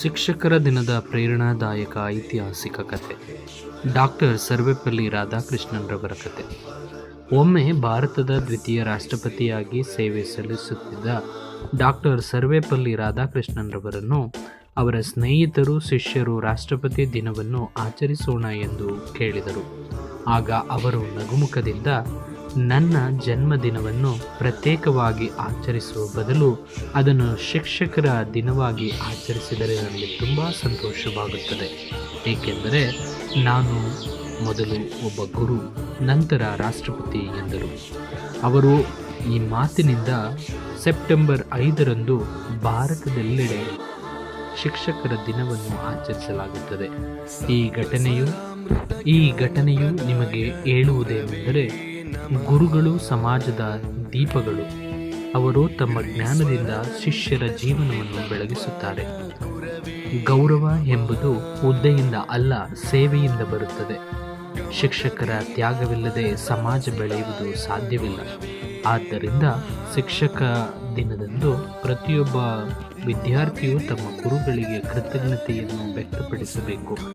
ಶಿಕ್ಷಕರ ದಿನದ ಪ್ರೇರಣಾದಾಯಕ ಐತಿಹಾಸಿಕ ಕಥೆ. ಡಾಕ್ಟರ್ ಸರ್ವೇಪಲ್ಲಿ ರಾಧಾಕೃಷ್ಣನ್ರವರ ಕಥೆ. ಒಮ್ಮೆ ಭಾರತದ ದ್ವಿತೀಯ ರಾಷ್ಟ್ರಪತಿಯಾಗಿ ಸೇವೆ ಸಲ್ಲಿಸುತ್ತಿದ್ದ ಡಾಕ್ಟರ್ ಸರ್ವೇಪಲ್ಲಿ ರಾಧಾಕೃಷ್ಣನ್ರವರನ್ನು ಅವರ ಸ್ನೇಹಿತರು ಶಿಷ್ಯರು ರಾಷ್ಟ್ರಪತಿ ದಿನವನ್ನು ಆಚರಿಸೋಣ ಎಂದು ಕೇಳಿದರು. ಆಗ ಅವರು ನಗುಮುಖದಿಂದ, ನನ್ನ ಜನ್ಮದಿನವನ್ನು ಪ್ರತ್ಯೇಕವಾಗಿ ಆಚರಿಸುವ ಬದಲು ಅದನ್ನು ಶಿಕ್ಷಕರ ದಿನವಾಗಿ ಆಚರಿಸಿದರೆ ನನಗೆ ತುಂಬ ಸಂತೋಷವಾಗುತ್ತದೆ, ಏಕೆಂದರೆ ನಾನು ಮೊದಲು ಒಬ್ಬ ಗುರು, ನಂತರ ರಾಷ್ಟ್ರಪತಿ ಎಂದರು. ಅವರು ಈ ಮಾತಿನಿಂದ ಸೆಪ್ಟೆಂಬರ್ 5ರಂದು ಭಾರತದೆಲ್ಲೆಡೆ ಶಿಕ್ಷಕರ ದಿನವನ್ನು ಆಚರಿಸಲಾಗುತ್ತದೆ. ಈ ಘಟನೆಯು ನಿಮಗೆ ಹೇಳುವುದೇನೆಂದರೆ, ಗುರುಗಳು ಸಮಾಜದ ದೀಪಗಳು. ಅವರು ತಮ್ಮ ಜ್ಞಾನದಿಂದ ಶಿಷ್ಯರ ಜೀವನವನ್ನು ಬೆಳಗಿಸುತ್ತಾರೆ. ಗೌರವ ಎಂಬುದು ಹುದ್ದೆಯಿಂದ ಅಲ್ಲ, ಸೇವೆಯಿಂದ ಬರುತ್ತದೆ. ಶಿಕ್ಷಕರ ತ್ಯಾಗವಿಲ್ಲದೆ ಸಮಾಜ ಬೆಳೆಯುವುದು ಸಾಧ್ಯವಿಲ್ಲ. ಆದ್ದರಿಂದ ಶಿಕ್ಷಕ ದಿನದಂದು ಪ್ರತಿಯೊಬ್ಬ ವಿದ್ಯಾರ್ಥಿಯು ತಮ್ಮ ಗುರುಗಳಿಗೆ ಕೃತಜ್ಞತೆಯನ್ನು ವ್ಯಕ್ತಪಡಿಸಬೇಕು.